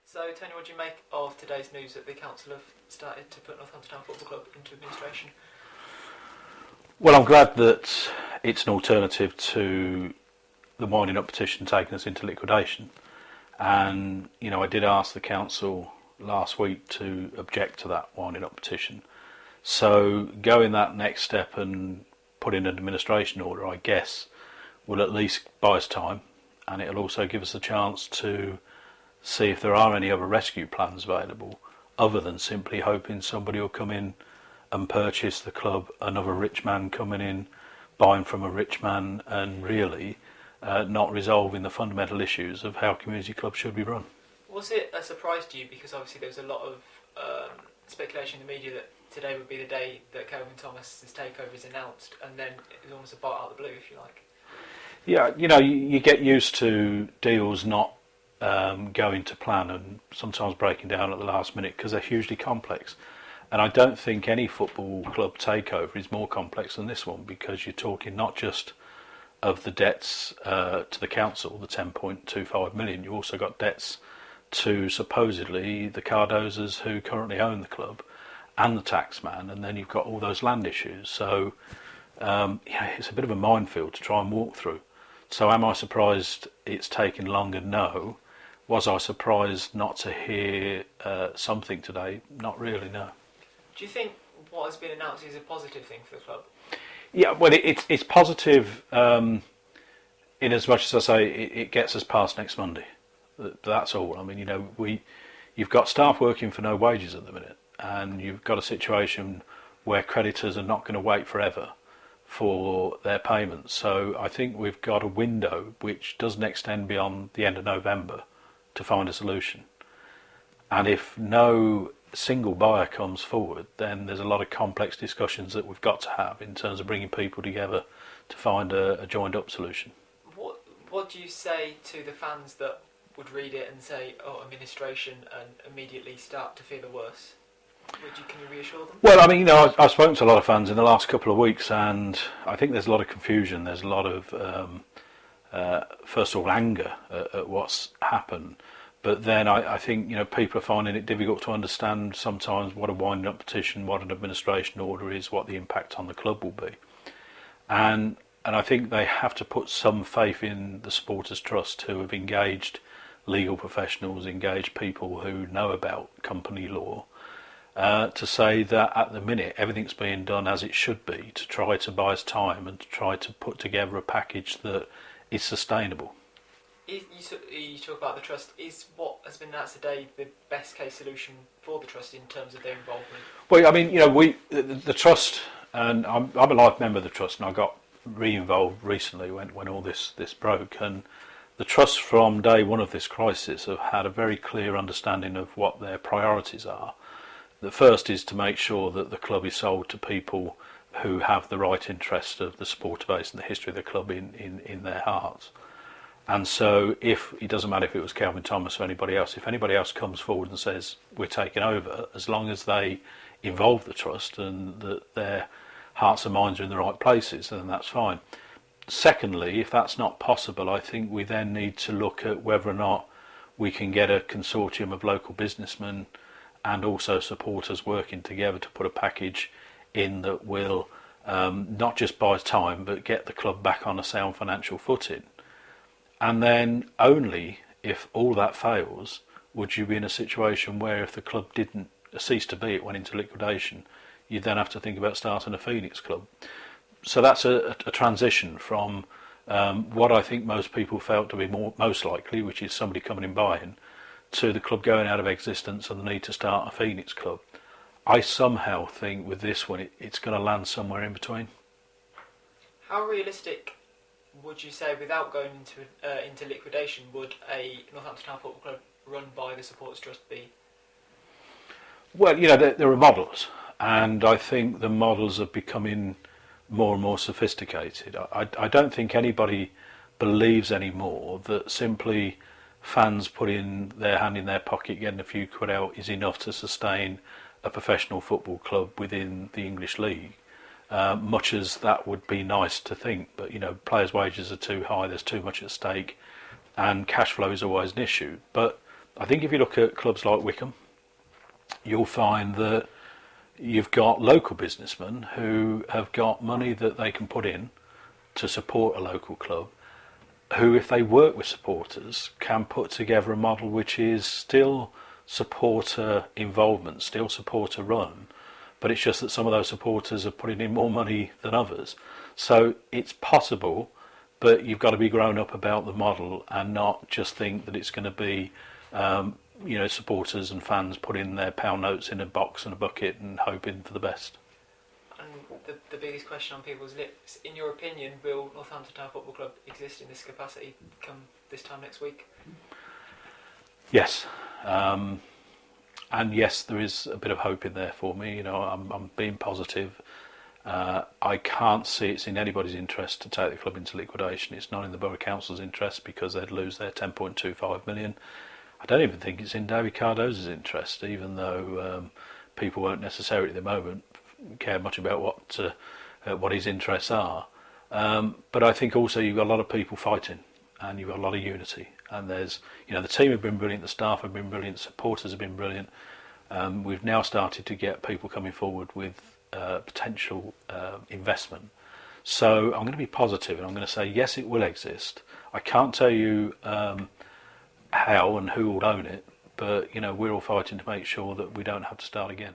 So, Tony, what do you make of today's news that the council have started to put Northampton Town Football Club into administration? Well, I'm glad that it's an alternative to the winding up petition taking us into liquidation. And, I did ask the council last week to object to that winding up petition. So going that next step and putting an administration order, I guess, will at least buy us time, and it'll also give us a chance to see if there are any other rescue plans available other than simply hoping somebody will come in and purchase the club, another rich man coming in, buying from a rich man, and really not resolving the fundamental issues of how community clubs should be run. Was it a surprise to you, because obviously there was a lot of speculation in the media that today would be the day that Kelvin Thomas's takeover is announced, and then it was almost a bite out of the blue, if you like? Yeah, you get used to deals not going to plan and sometimes breaking down at the last minute because they're hugely complex. And I don't think any football club takeover is more complex than this one, because you're talking not just of the debts to the council, the 10.25 million, you've also got debts to supposedly the Cardozers who currently own the club and the taxman, and then you've got all those land issues. So it's a bit of a minefield to try and walk through. So am I surprised it's taken longer? No. Was I surprised not to hear something today? Not really, no. Do you think what has been announced is a positive thing for the club? Yeah, well, it's positive in as much as I say it gets us past next Monday. That's all. I mean, you've got staff working for no wages at the minute, and you've got a situation where creditors are not going to wait forever for their payments. So I think we've got a window which doesn't extend beyond the end of November to find a solution. And if no single buyer comes forward, then there's a lot of complex discussions that we've got to have in terms of bringing people together to find a joined up solution. What do you say to the fans that would read it and say, oh, administration, and immediately start to fear the worst? Can you reassure them? Well, I mean, I've spoken to a lot of fans in the last couple of weeks, and I think there's a lot of confusion. There's a lot of, first of all, anger at what's happened. But then I think people are finding it difficult to understand sometimes what a winding up petition, what an administration order is, what the impact on the club will be. And I think they have to put some faith in the Supporters Trust, who have engaged legal professionals, engaged people who know about company law, to say that at the minute everything's being done as it should be to try to buy us time and to try to put together a package that is sustainable. You talk about the trust. Is what has been announced today the best case solution for the trust in terms of their involvement? Well, I mean, the trust, and I'm a life member of the trust, and I got re-involved recently when all this broke, and the trust from day one of this crisis have had a very clear understanding of what their priorities are. The first is to make sure that the club is sold to people who have the right interest of the supporter base and the history of the club in their hearts. And so it doesn't matter if it was Kelvin Thomas or anybody else, if anybody else comes forward and says we're taking over, as long as they involve the trust and that their hearts and minds are in the right places, then that's fine. Secondly, if that's not possible, I think we then need to look at whether or not we can get a consortium of local businessmen and also supporters working together to put a package in that will not just buy time but get the club back on a sound financial footing. And then only if all that fails would you be in a situation where if the club didn't cease to be, it went into liquidation, you'd then have to think about starting a Phoenix club. So that's a transition from what I think most people felt to be most likely, which is somebody coming and buying, to the club going out of existence and the need to start a Phoenix club. I somehow think with this one it's going to land somewhere in between. How realistic would you say, without going into liquidation, would a Northampton Town Football Club run by the Supporters Trust be? Well, there are models, and I think the models are becoming more and more sophisticated. I don't think anybody believes anymore that simply fans putting their hand in their pocket, getting a few quid out, is enough to sustain a professional football club within the English League. Much as that would be nice to think, but players' wages are too high, there's too much at stake, and cash flow is always an issue. But I think if you look at clubs like Wycombe, you'll find that you've got local businessmen who have got money that they can put in to support a local club, who, if they work with supporters, can put together a model which is still supporter involvement, still supporter run, but it's just that some of those supporters are putting in more money than others. So it's possible, but you've got to be grown up about the model and not just think that it's going to be supporters and fans putting their pound notes in a box and a bucket and hoping for the best. And the biggest question on people's lips, in your opinion, will Northampton Town Football Club exist in this capacity come this time next week? Yes. And yes, there is a bit of hope in there for me. I'm being positive. I can't see it's in anybody's interest to take the club into liquidation. It's not in the Borough Council's interest because they'd lose their 10.25 million. I don't even think it's in David Cardoza's interest, even though people won't necessarily at the moment care much about what his interests are. But I think also you've got a lot of people fighting, and you've got a lot of unity. And there's, the team have been brilliant, the staff have been brilliant, supporters have been brilliant. We've now started to get people coming forward with potential investment. So I'm going to be positive, and I'm going to say yes, it will exist. I can't tell you how and who will own it, but we're all fighting to make sure that we don't have to start again.